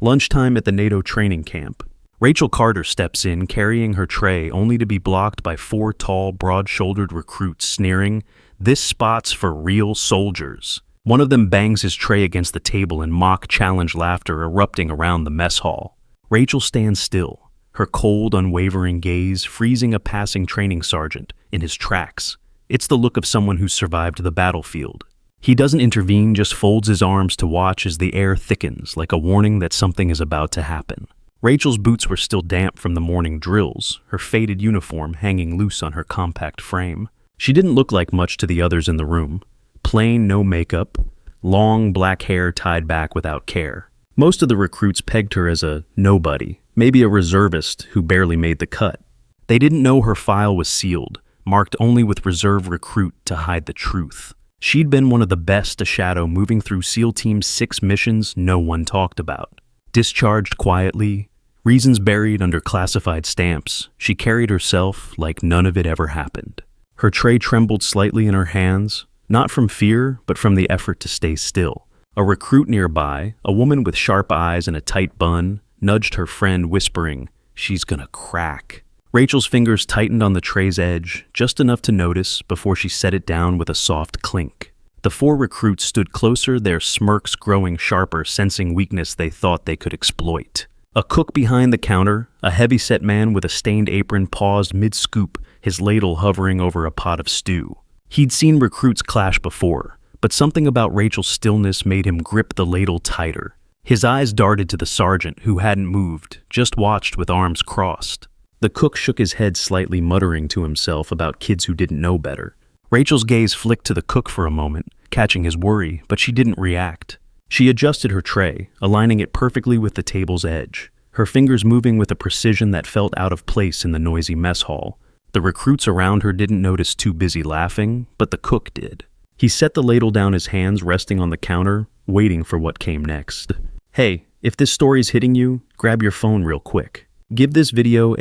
Lunchtime at the NATO training camp. Rachel Carter steps in, carrying her tray, only to be blocked by four tall, broad-shouldered recruits sneering, "This spot's for real soldiers." One of them bangs his tray against the table in mock challenge laughter erupting around the mess hall. Rachel stands still, her cold, unwavering gaze freezing a passing training sergeant in his tracks. It's the look of someone who's survived the battlefield. He doesn't intervene, just folds his arms to watch as the air thickens like a warning that something is about to happen. Rachel's boots were still damp from the morning drills, her faded uniform hanging loose on her compact frame. She didn't look like much to the others in the room. Plain, no makeup, long black hair tied back without care. Most of the recruits pegged her as a nobody, maybe a reservist who barely made the cut. They didn't know her file was sealed, marked only with reserve recruit to hide the truth. She'd been one of the best a shadow moving through SEAL Team's 6 missions no one talked about. Discharged quietly, reasons buried under classified stamps, she carried herself like none of it ever happened. Her tray trembled slightly in her hands, not from fear, but from the effort to stay still. A recruit nearby, a woman with sharp eyes and a tight bun, nudged her friend, whispering, "She's gonna crack." Rachel's fingers tightened on the tray's edge, just enough to notice before she set it down with a soft clink. The 4 recruits stood closer, their smirks growing sharper, sensing weakness they thought they could exploit. A cook behind the counter, a heavy-set man with a stained apron, paused mid-scoop, his ladle hovering over a pot of stew. He'd seen recruits clash before, but something about Rachel's stillness made him grip the ladle tighter. His eyes darted to the sergeant, who hadn't moved, just watched with arms crossed. The cook shook his head slightly, muttering to himself about kids who didn't know better. Rachel's gaze flicked to the cook for a moment, catching his worry, but she didn't react. She adjusted her tray, aligning it perfectly with the table's edge, her fingers moving with a precision that felt out of place in the noisy mess hall. The recruits around her didn't notice, too busy laughing, but the cook did. He set the ladle down, his hands resting on the counter, waiting for what came next. "Hey, if this story's hitting you, grab your phone real quick. Give this video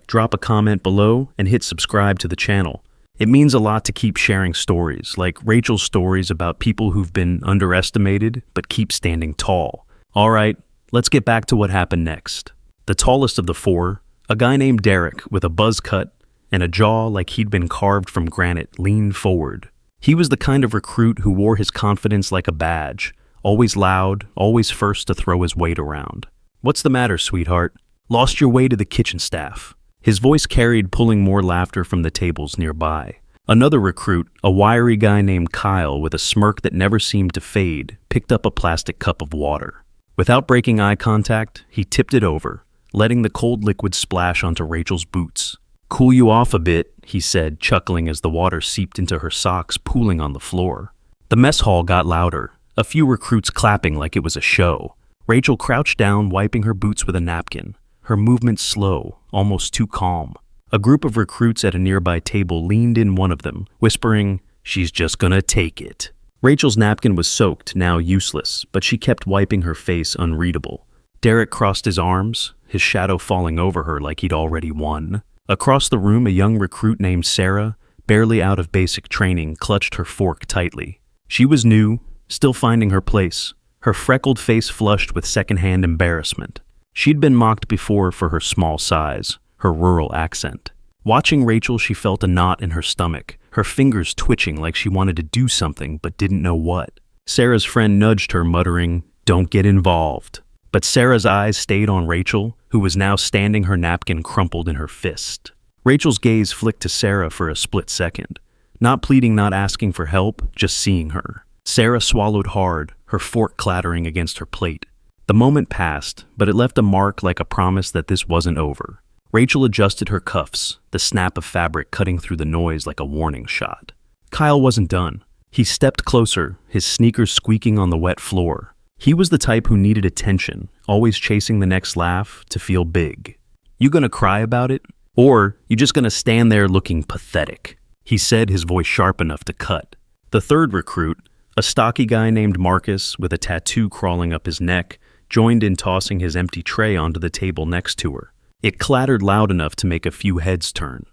drop a comment below and hit subscribe to the channel. It means a lot to keep sharing stories, like Rachel's stories about people who've been underestimated but keep standing tall. All right, let's get back to what happened next. The tallest of the 4, a guy named Derek with a buzz cut and a jaw like he'd been carved from granite, leaned forward. He was the kind of recruit who wore his confidence like a badge, always loud, always first to throw his weight around. "What's the matter, sweetheart? Lost your way to the kitchen staff." His voice carried, pulling more laughter from the tables nearby. Another recruit, a wiry guy named Kyle with a smirk that never seemed to fade, picked up a plastic cup of water. Without breaking eye contact, he tipped it over, letting the cold liquid splash onto Rachel's boots. "Cool you off a bit," he said, chuckling as the water seeped into her socks, pooling on the floor. The mess hall got louder, a few recruits clapping like it was a show. Rachel crouched down, wiping her boots with a napkin, her movements slow, almost too calm. A group of recruits at a nearby table leaned in, one of them, whispering, "She's just gonna take it." Rachel's napkin was soaked, now useless, but she kept wiping her face, unreadable. Derek crossed his arms, his shadow falling over her like he'd already won. Across the room, a young recruit named Sarah, barely out of basic training, clutched her fork tightly. She was new, still finding her place, her freckled face flushed with secondhand embarrassment. She'd been mocked before for her small size, her rural accent. Watching Rachel, she felt a knot in her stomach, her fingers twitching like she wanted to do something but didn't know what. Sarah's friend nudged her, muttering, "Don't get involved." But Sarah's eyes stayed on Rachel, who was now standing, her napkin crumpled in her fist. Rachel's gaze flicked to Sarah for a split second. Not pleading, not asking for help, just seeing her. Sarah swallowed hard, her fork clattering against her plate. The moment passed, but it left a mark like a promise that this wasn't over. Rachel adjusted her cuffs, the snap of fabric cutting through the noise like a warning shot. Kyle wasn't done. He stepped closer, his sneakers squeaking on the wet floor. He was the type who needed attention, always chasing the next laugh to feel big. "You gonna cry about it? Or you just gonna stand there looking pathetic?" he said, his voice sharp enough to cut. The third recruit, a stocky guy named Marcus with a tattoo crawling up his neck, joined in, tossing his empty tray onto the table next to her. It clattered loud enough to make a few heads turn.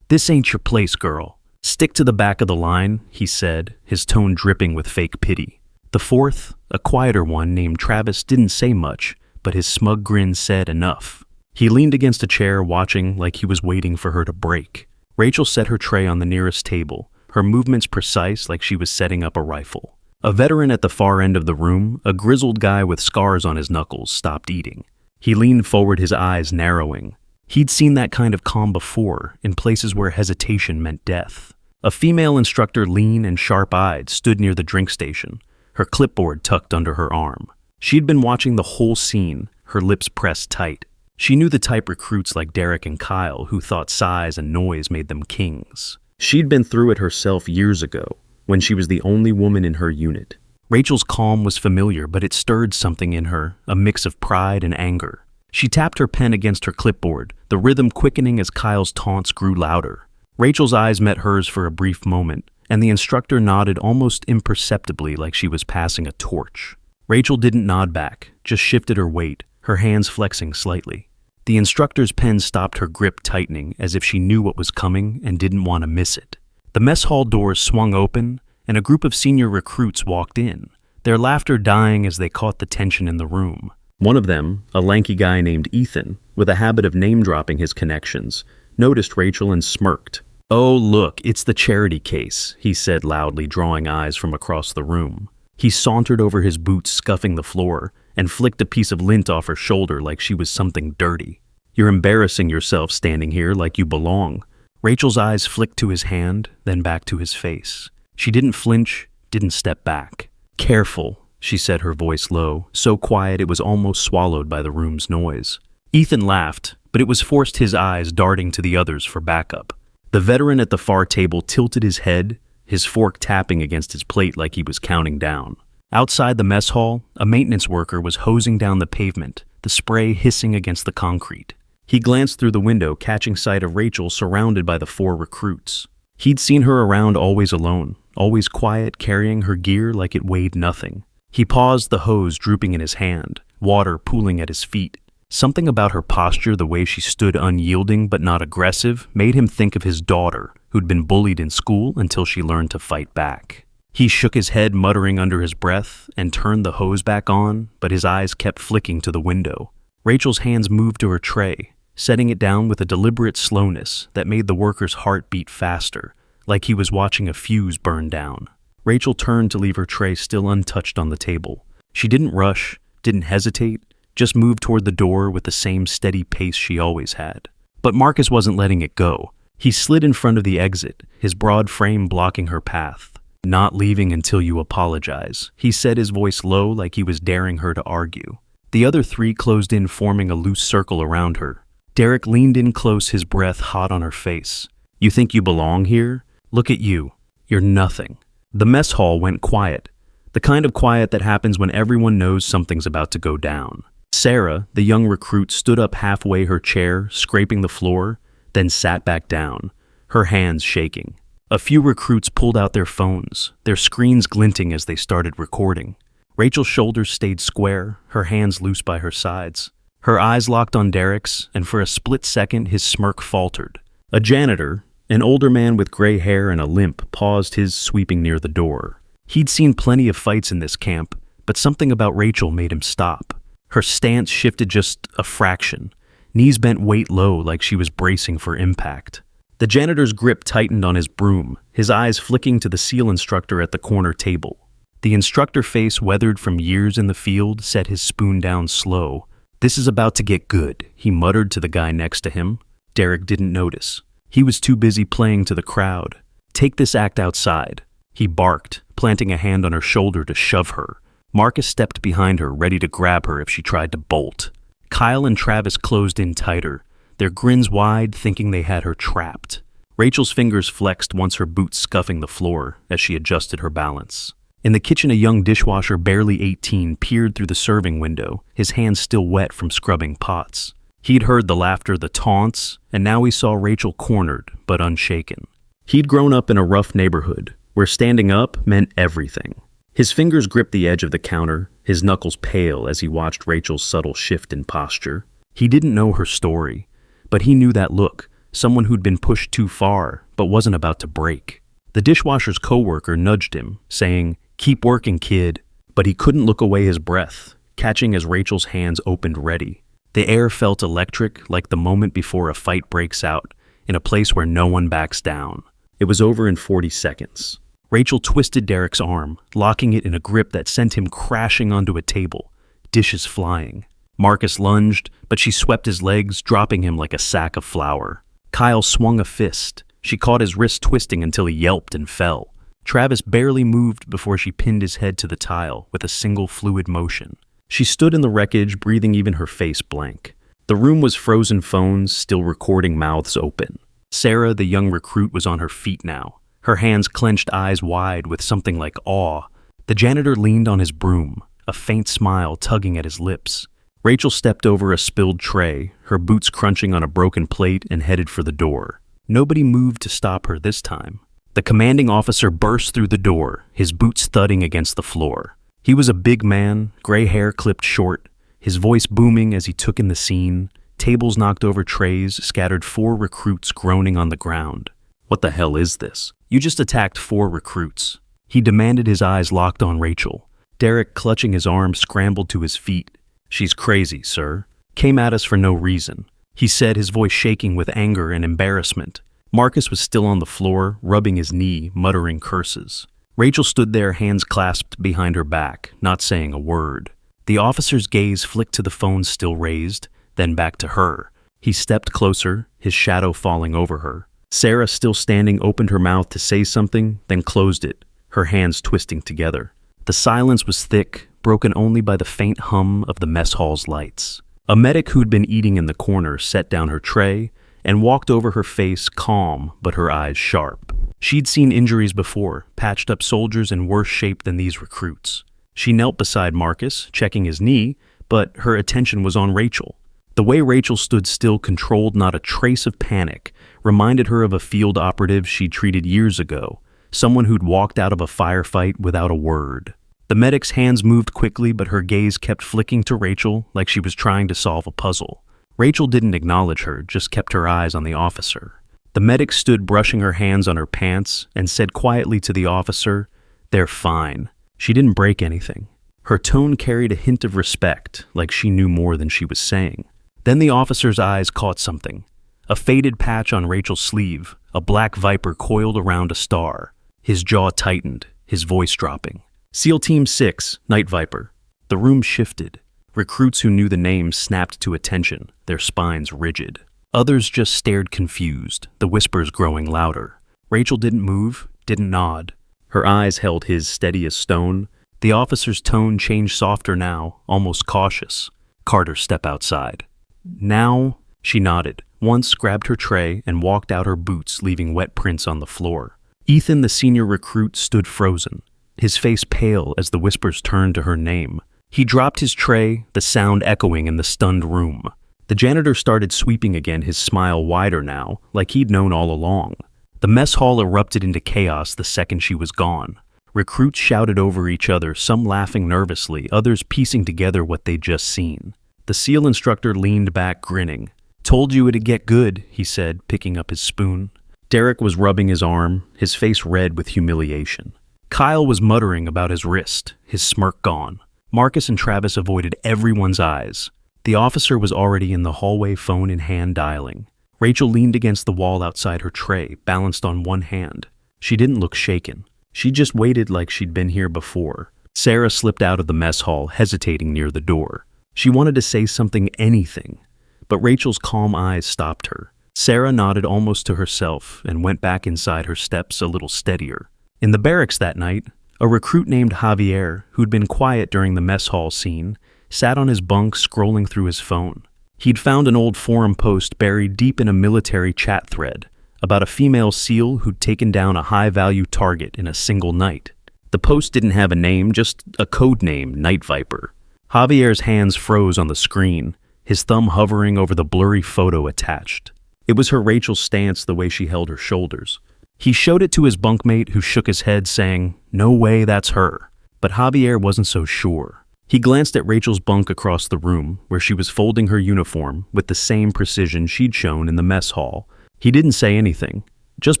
"This ain't your place, girl. Stick to the back of the line," he said, his tone dripping with fake pity. The fourth, a quieter one named Travis, didn't say much, but his smug grin said enough. He leaned against a chair, watching like he was waiting for her to break. Rachel set her tray on the nearest table, her movements precise like she was setting up a rifle. A veteran at the far end of the room, a grizzled guy with scars on his knuckles, stopped eating. He leaned forward, his eyes narrowing. He'd seen that kind of calm before, in places where hesitation meant death. A female instructor, lean and sharp-eyed, stood near the drink station, her clipboard tucked under her arm. She'd been watching the whole scene, her lips pressed tight. She knew the type recruits like Derek and Kyle who thought size and noise made them kings. She'd been through it herself years ago, when she was the only woman in her unit. Rachel's calm was familiar, but it stirred something in her, a mix of pride and anger. She tapped her pen against her clipboard, the rhythm quickening as Kyle's taunts grew louder. Rachel's eyes met hers for a brief moment, and the instructor nodded almost imperceptibly like she was passing a torch. Rachel didn't nod back, just shifted her weight, her hands flexing slightly. The instructor's pen stopped, her grip tightening as if she knew what was coming and didn't want to miss it. The mess hall doors swung open, and a group of senior recruits walked in, their laughter dying as they caught the tension in the room. One of them, a lanky guy named Ethan, with a habit of name-dropping his connections, noticed Rachel and smirked. "Oh, look, it's the charity case," he said loudly, drawing eyes from across the room. He sauntered over his boots, scuffing the floor, and flicked a piece of lint off her shoulder like she was something dirty. "You're embarrassing yourself standing here like you belong." Rachel's eyes flicked to his hand, then back to his face. She didn't flinch, didn't step back. "Careful," she said, her voice low, so quiet it was almost swallowed by the room's noise. Ethan laughed, but it was forced, his eyes darting to the others for backup. The veteran at the far table tilted his head, his fork tapping against his plate like he was counting down. Outside the mess hall, a maintenance worker was hosing down the pavement, the spray hissing against the concrete. He glanced through the window, catching sight of Rachel surrounded by the 4 recruits. He'd seen her around, always alone, always quiet, carrying her gear like it weighed nothing. He paused, the hose drooping in his hand, water pooling at his feet. Something about her posture, the way she stood unyielding but not aggressive, made him think of his daughter, who'd been bullied in school until she learned to fight back. He shook his head, muttering under his breath, and turned the hose back on, but his eyes kept flicking to the window. Rachel's hands moved to her tray, setting it down with a deliberate slowness that made the worker's heart beat faster, like he was watching a fuse burn down. Rachel turned to leave her tray still untouched on the table. She didn't rush, didn't hesitate, just moved toward the door with the same steady pace she always had. But Marcus wasn't letting it go. He slid in front of the exit, his broad frame blocking her path. "Not leaving until you apologize," he said, his voice low like he was daring her to argue. The other 3 closed in, forming a loose circle around her. Derek leaned in close, his breath hot on her face. "You think you belong here? Look at you. You're nothing." The mess hall went quiet, the kind of quiet that happens when everyone knows something's about to go down. Sarah, the young recruit, stood up halfway, her chair scraping the floor, then sat back down, her hands shaking. A few recruits pulled out their phones, their screens glinting as they started recording. Rachel's shoulders stayed square, her hands loose by her sides. Her eyes locked on Derek's, and for a split second his smirk faltered. A janitor, an older man with gray hair and a limp, paused, his sweeping near the door. He'd seen plenty of fights in this camp, but something about Rachel made him stop. Her stance shifted just a fraction, knees bent, weight low like she was bracing for impact. The janitor's grip tightened on his broom, his eyes flicking to the SEAL instructor at the corner table. The instructor, face weathered from years in the field, set his spoon down slow. "This is about to get good," he muttered to the guy next to him. Derek didn't notice. He was too busy playing to the crowd. "Take this act outside," he barked, planting a hand on her shoulder to shove her. Marcus stepped behind her, ready to grab her if she tried to bolt. Kyle and Travis closed in tighter, their grins wide, thinking they had her trapped. Rachel's fingers flexed once, her boots scuffing the floor as she adjusted her balance. In the kitchen, a young dishwasher, barely 18, peered through the serving window, his hands still wet from scrubbing pots. He'd heard the laughter, the taunts, and now he saw Rachel cornered but unshaken. He'd grown up in a rough neighborhood, where standing up meant everything. His fingers gripped the edge of the counter, his knuckles pale as he watched Rachel's subtle shift in posture. He didn't know her story, but he knew that look, someone who'd been pushed too far but wasn't about to break. The dishwasher's coworker nudged him, saying, "Keep working, kid," but he couldn't look away, his breath catching as Rachel's hands opened ready. The air felt electric, like the moment before a fight breaks out, in a place where no one backs down. It was over in 40 seconds. Rachel twisted Derek's arm, locking it in a grip that sent him crashing onto a table, dishes flying. Marcus lunged, but she swept his legs, dropping him like a sack of flour. Kyle swung a fist. She caught his wrist twisting until he yelped and fell. Travis barely moved before she pinned his head to the tile with a single fluid motion. She stood in the wreckage, breathing even her face blank. The room was frozen phones, still recording, mouths open. Sarah, the young recruit, was on her feet now, her hands clenched, eyes wide with something like awe. The janitor leaned on his broom, a faint smile tugging at his lips. Rachel stepped over a spilled tray, her boots crunching on a broken plate, and headed for the door. Nobody moved to stop her this time. The commanding officer burst through the door, his boots thudding against the floor. He was a big man, gray hair clipped short, his voice booming as he took in the scene. Tables knocked over trays, scattered 4 recruits groaning on the ground. What the hell is this? You just attacked 4 recruits. He demanded, his eyes locked on Rachel. Derek, clutching his arm, scrambled to his feet. She's crazy, sir. Came at us for no reason, he said, his voice shaking with anger and embarrassment. Marcus was still on the floor, rubbing his knee, muttering curses. Rachel stood there, hands clasped behind her back, not saying a word. The officer's gaze flicked to the phone still raised, then back to her. He stepped closer, his shadow falling over her. Sarah, still standing, opened her mouth to say something, then closed it, her hands twisting together. The silence was thick, broken only by the faint hum of the mess hall's lights. A medic who'd been eating in the corner set down her tray and walked over, her face calm but her eyes sharp. She'd seen injuries before, patched up soldiers in worse shape than these recruits. She knelt beside Marcus, checking his knee, but her attention was on Rachel. The way Rachel stood still, controlled, not a trace of panic, reminded her of a field operative she'd treated years ago, someone who'd walked out of a firefight without a word. The medic's hands moved quickly, but her gaze kept flicking to Rachel like she was trying to solve a puzzle. Rachel didn't acknowledge her, just kept her eyes on the officer. The medic stood brushing her hands on her pants and said quietly to the officer, "They're fine." She didn't break anything. Her tone carried a hint of respect, like she knew more than she was saying. Then the officer's eyes caught something. A faded patch on Rachel's sleeve, a black viper coiled around a star. His jaw tightened, his voice dropping. "SEAL Team 6, Night Viper." The room shifted. Recruits who knew the name snapped to attention, their spines rigid. Others just stared confused, the whispers growing louder. Rachel didn't move, didn't nod. Her eyes held his steady as stone. The officer's tone changed softer now, almost cautious. "Carter, step outside." "Now?" She nodded, once grabbed her tray and walked out, her boots leaving wet prints on the floor. Ethan, the senior recruit, stood frozen, his face pale as the whispers turned to her name. He dropped his tray, the sound echoing in the stunned room. The janitor started sweeping again, his smile wider now, like he'd known all along. The mess hall erupted into chaos the second she was gone. Recruits shouted over each other, some laughing nervously, others piecing together what they'd just seen. The SEAL instructor leaned back, grinning. "Told you it'd get good," he said, picking up his spoon. Derek was rubbing his arm, his face red with humiliation. Kyle was muttering about his wrist, his smirk gone. Marcus and Travis avoided everyone's eyes. The officer was already in the hallway, phone in hand, dialing. Rachel leaned against the wall outside her tray, balanced on one hand. She didn't look shaken. She just waited like she'd been here before. Sarah slipped out of the mess hall, hesitating near the door. She wanted to say something, anything, but Rachel's calm eyes stopped her. Sarah nodded almost to herself and went back inside, her steps a little steadier. In the barracks that night, a recruit named Javier, who'd been quiet during the mess hall scene, sat on his bunk scrolling through his phone. He'd found an old forum post buried deep in a military chat thread about a female SEAL who'd taken down a high-value target in a single night. The post didn't have a name, just a code name, Night Viper. Javier's hands froze on the screen, his thumb hovering over the blurry photo attached. It was her Rachel's stance, the way she held her shoulders. He showed it to his bunkmate, who shook his head, saying, "No way, that's her." But Javier wasn't so sure. He glanced at Rachel's bunk across the room, where she was folding her uniform with the same precision she'd shown in the mess hall. He didn't say anything, just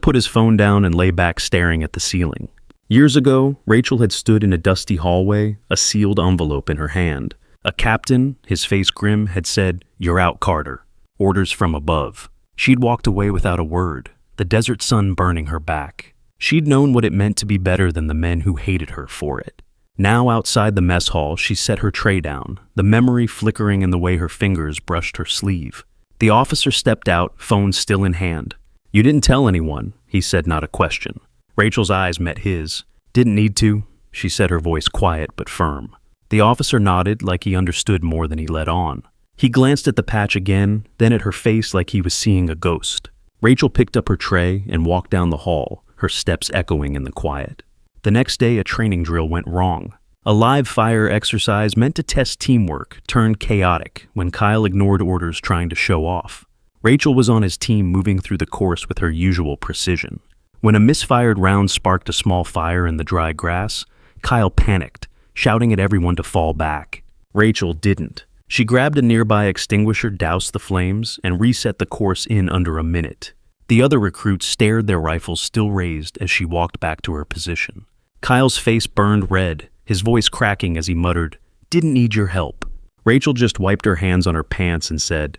put his phone down and lay back staring at the ceiling. Years ago, Rachel had stood in a dusty hallway, a sealed envelope in her hand. A captain, his face grim, had said, "You're out, Carter." Orders from above. She'd walked away without a word, the desert sun burning her back. She'd known what it meant to be better than the men who hated her for it. Now outside the mess hall, she set her tray down, the memory flickering in the way her fingers brushed her sleeve. The officer stepped out, phone still in hand. "You didn't tell anyone," he said, not a question. Rachel's eyes met his. "Didn't need to," she said, her voice quiet but firm. The officer nodded like he understood more than he let on. He glanced at the patch again, then at her face like he was seeing a ghost. Rachel picked up her tray and walked down the hall, her steps echoing in the quiet. The next day, a training drill went wrong. A live fire exercise meant to test teamwork turned chaotic when Kyle ignored orders trying to show off. Rachel was on his team, moving through the course with her usual precision. When a misfired round sparked a small fire in the dry grass, Kyle panicked, shouting at everyone to fall back. Rachel didn't. She grabbed a nearby extinguisher, doused the flames, and reset the course in under a minute. The other recruits stared, their rifles still raised, as she walked back to her position. Kyle's face burned red, his voice cracking as he muttered, "Didn't need your help." Rachel just wiped her hands on her pants and said,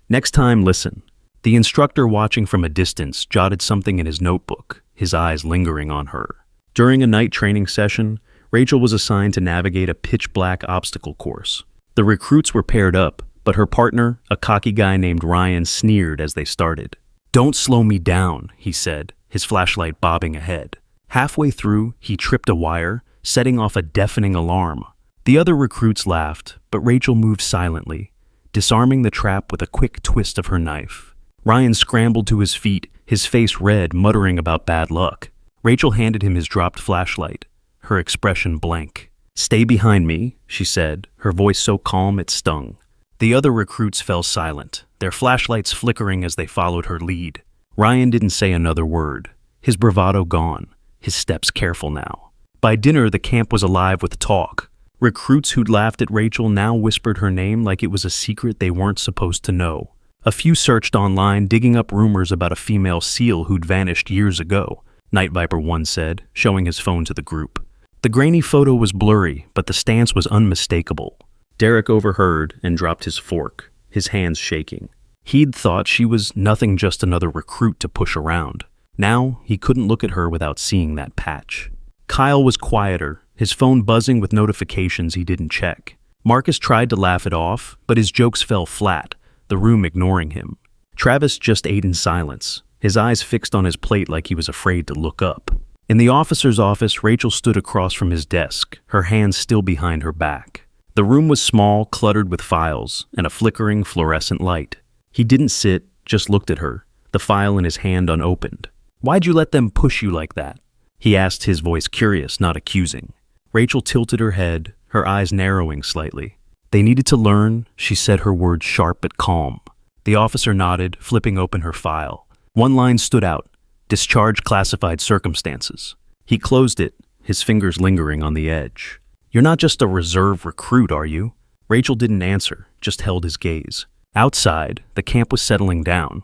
"Next time, listen." The instructor, watching from a distance, jotted something in his notebook, his eyes lingering on her. During a night training session, Rachel was assigned to navigate a pitch-black obstacle course. The recruits were paired up, but her partner, a cocky guy named Ryan, sneered as they started. "Don't slow me down," he said, his flashlight bobbing ahead. Halfway through, he tripped a wire, setting off a deafening alarm. The other recruits laughed, but Rachel moved silently, disarming the trap with a quick twist of her knife. Ryan scrambled to his feet, his face red, muttering about bad luck. Rachel handed him his dropped flashlight, her expression blank. "Stay behind me," she said, her voice so calm it stung. The other recruits fell silent, their flashlights flickering as they followed her lead. Ryan didn't say another word, his bravado gone, his steps careful now. By dinner, the camp was alive with talk. Recruits who'd laughed at Rachel now whispered her name like it was a secret they weren't supposed to know. A few searched online, digging up rumors about a female SEAL who'd vanished years ago, Night Viper 1 said, showing his phone to the group. The grainy photo was blurry, but the stance was unmistakable. Derek overheard and dropped his fork, his hands shaking. He'd thought she was nothing, just another recruit to push around. Now, he couldn't look at her without seeing that patch. Kyle was quieter, his phone buzzing with notifications he didn't check. Marcus tried to laugh it off, but his jokes fell flat, the room ignoring him. Travis just ate in silence, his eyes fixed on his plate like he was afraid to look up. In the officer's office, Rachel stood across from his desk, her hands still behind her back. The room was small, cluttered with files, and a flickering fluorescent light. He didn't sit, just looked at her, the file in his hand unopened. "Why'd you let them push you like that?" he asked, his voice curious, not accusing. Rachel tilted her head, her eyes narrowing slightly. "They needed to learn," she said, her words sharp but calm. The officer nodded, flipping open her file. One line stood out, "Discharge classified circumstances." He closed it, his fingers lingering on the edge. "You're not just a reserve recruit, are you?" Rachel didn't answer, just held his gaze. Outside, the camp was settling down.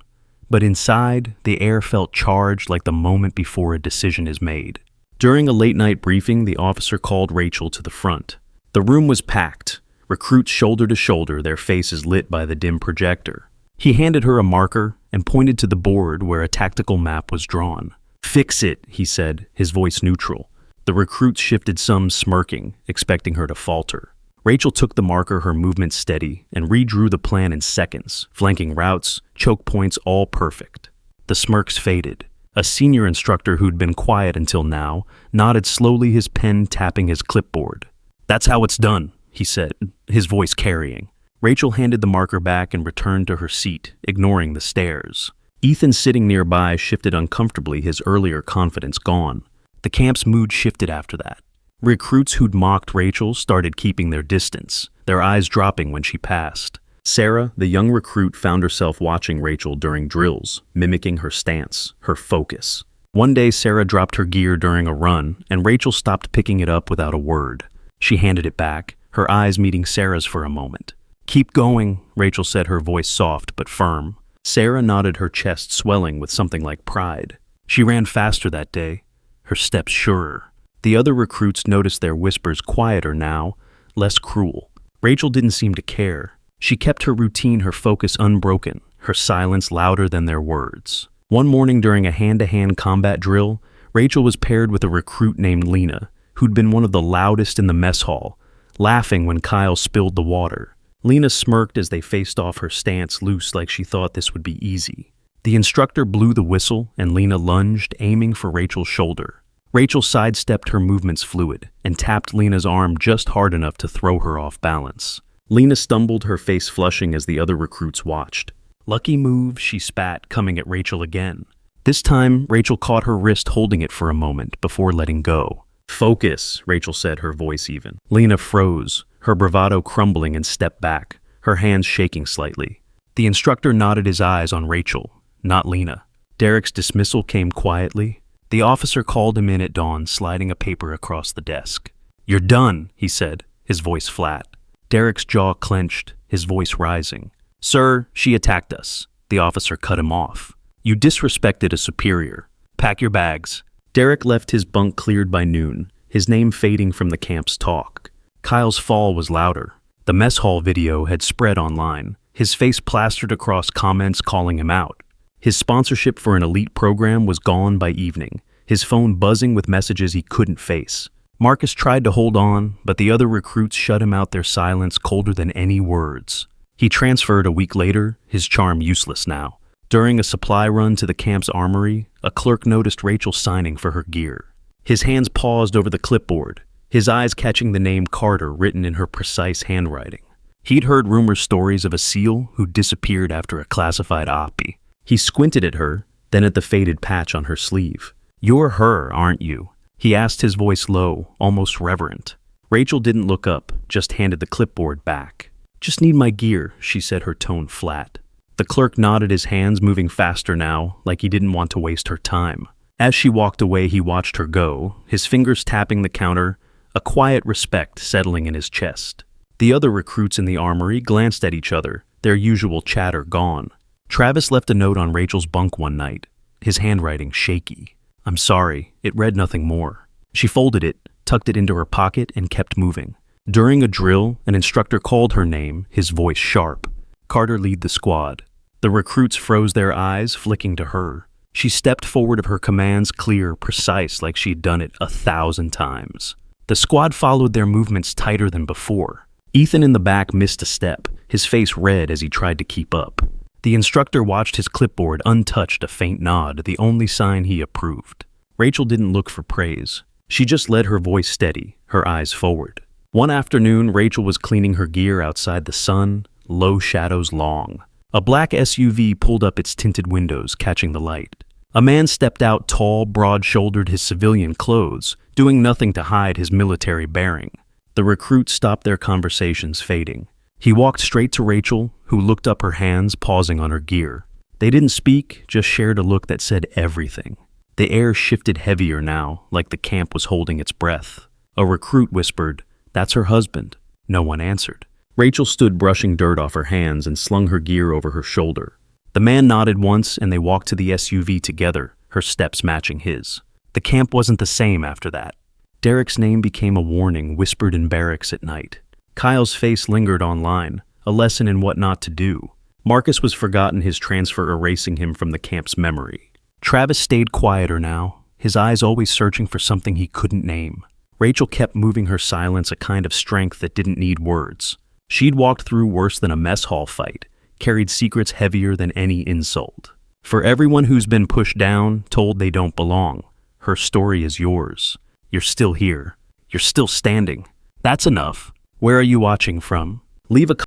But inside, the air felt charged like the moment before a decision is made. During a late-night briefing, the officer called Rachel to the front. The room was packed, recruits shoulder to shoulder, their faces lit by the dim projector. He handed her a marker and pointed to the board where a tactical map was drawn. "Fix it," he said, his voice neutral. The recruits shifted, some smirking, expecting her to falter. Rachel took the marker, her movement steady, and redrew the plan in seconds, flanking routes, choke points, all perfect. The smirks faded. A senior instructor who'd been quiet until now nodded slowly, his pen tapping his clipboard. "That's how it's done," he said, his voice carrying. Rachel handed the marker back and returned to her seat, ignoring the stares. Ethan, sitting nearby, shifted uncomfortably, his earlier confidence gone. The camp's mood shifted after that. Recruits who'd mocked Rachel started keeping their distance, their eyes dropping when she passed. Sarah, the young recruit, found herself watching Rachel during drills, mimicking her stance, her focus. One day, Sarah dropped her gear during a run, and Rachel stopped picking it up without a word. She handed it back, her eyes meeting Sarah's for a moment. "Keep going," Rachel said, her voice soft but firm. Sarah nodded, her chest swelling with something like pride. She ran faster that day, her steps surer. The other recruits noticed, their whispers quieter now, less cruel. Rachel didn't seem to care. She kept her routine, her focus unbroken, her silence louder than their words. One morning during a hand-to-hand combat drill, Rachel was paired with a recruit named Lena, who'd been one of the loudest in the mess hall, laughing when Kyle spilled the water. Lena smirked as they faced off, her stance loose like she thought this would be easy. The instructor blew the whistle and Lena lunged, aiming for Rachel's shoulder. Rachel sidestepped, her movements fluid, and tapped Lena's arm just hard enough to throw her off balance. Lena stumbled, her face flushing as the other recruits watched. "Lucky move," she spat, coming at Rachel again. This time, Rachel caught her wrist, holding it for a moment before letting go. "Focus," Rachel said, her voice even. Lena froze, her bravado crumbling, and stepped back, her hands shaking slightly. The instructor nodded, his eyes on Rachel, not Lena. Derek's dismissal came quietly. The officer called him in at dawn, sliding a paper across the desk. "You're done," he said, his voice flat. Derek's jaw clenched, his voice rising. "Sir, she attacked us." The officer cut him off. "You disrespected a superior. Pack your bags." Derek left his bunk cleared by noon, his name fading from the camp's talk. Kyle's fall was louder. The mess hall video had spread online, his face plastered across comments calling him out. His sponsorship for an elite program was gone by evening, his phone buzzing with messages he couldn't face. Marcus tried to hold on, but the other recruits shut him out, their silence colder than any words. He transferred a week later, his charm useless now. During a supply run to the camp's armory, a clerk noticed Rachel signing for her gear. His hands paused over the clipboard, his eyes catching the name Carter written in her precise handwriting. He'd heard stories of a SEAL who disappeared after a classified oppie. He squinted at her, then at the faded patch on her sleeve. "You're her, aren't you?" he asked, his voice low, almost reverent. Rachel didn't look up, just handed the clipboard back. "Just need my gear," she said, her tone flat. The clerk nodded, his hands moving faster now, like he didn't want to waste her time. As she walked away, he watched her go, his fingers tapping the counter, a quiet respect settling in his chest. The other recruits in the armory glanced at each other, their usual chatter gone. Travis left a note on Rachel's bunk one night, his handwriting shaky. "I'm sorry," it read nothing more. She folded it, tucked it into her pocket, and kept moving. During a drill, an instructor called her name, his voice sharp. "Carter, lead the squad." The recruits froze, their eyes flicking to her. She stepped forward, of her commands clear, precise, like she'd done it 1,000 times. The squad followed, their movements tighter than before. Ethan in the back missed a step, his face red as he tried to keep up. The instructor watched his clipboard untouched, a faint nod, the only sign he approved. Rachel didn't look for praise. She just let her voice steady, her eyes forward. One afternoon, Rachel was cleaning her gear outside, the sun, low shadows long. A black SUV pulled up its tinted windows, catching the light. A man stepped out, tall, broad-shouldered, his civilian clothes, doing nothing to hide his military bearing. The recruits stopped, their conversations fading. He walked straight to Rachel, who looked up, her hands pausing on her gear. They didn't speak, just shared a look that said everything. The air shifted heavier now, like the camp was holding its breath. A recruit whispered, "That's her husband." No one answered. Rachel stood, brushing dirt off her hands, and slung her gear over her shoulder. The man nodded once, and they walked to the SUV together, her steps matching his. The camp wasn't the same after that. Derek's name became a warning whispered in barracks at night. Kyle's face lingered online, a lesson in what not to do. Marcus was forgotten, his transfer erasing him from the camp's memory. Travis stayed quieter now, his eyes always searching for something he couldn't name. Rachel kept moving, her silence a kind of strength that didn't need words. She'd walked through worse than a mess hall fight, carried secrets heavier than any insult. For everyone who's been pushed down, told they don't belong, her story is yours. You're still here. You're still standing. That's enough. Where are you watching from? Leave a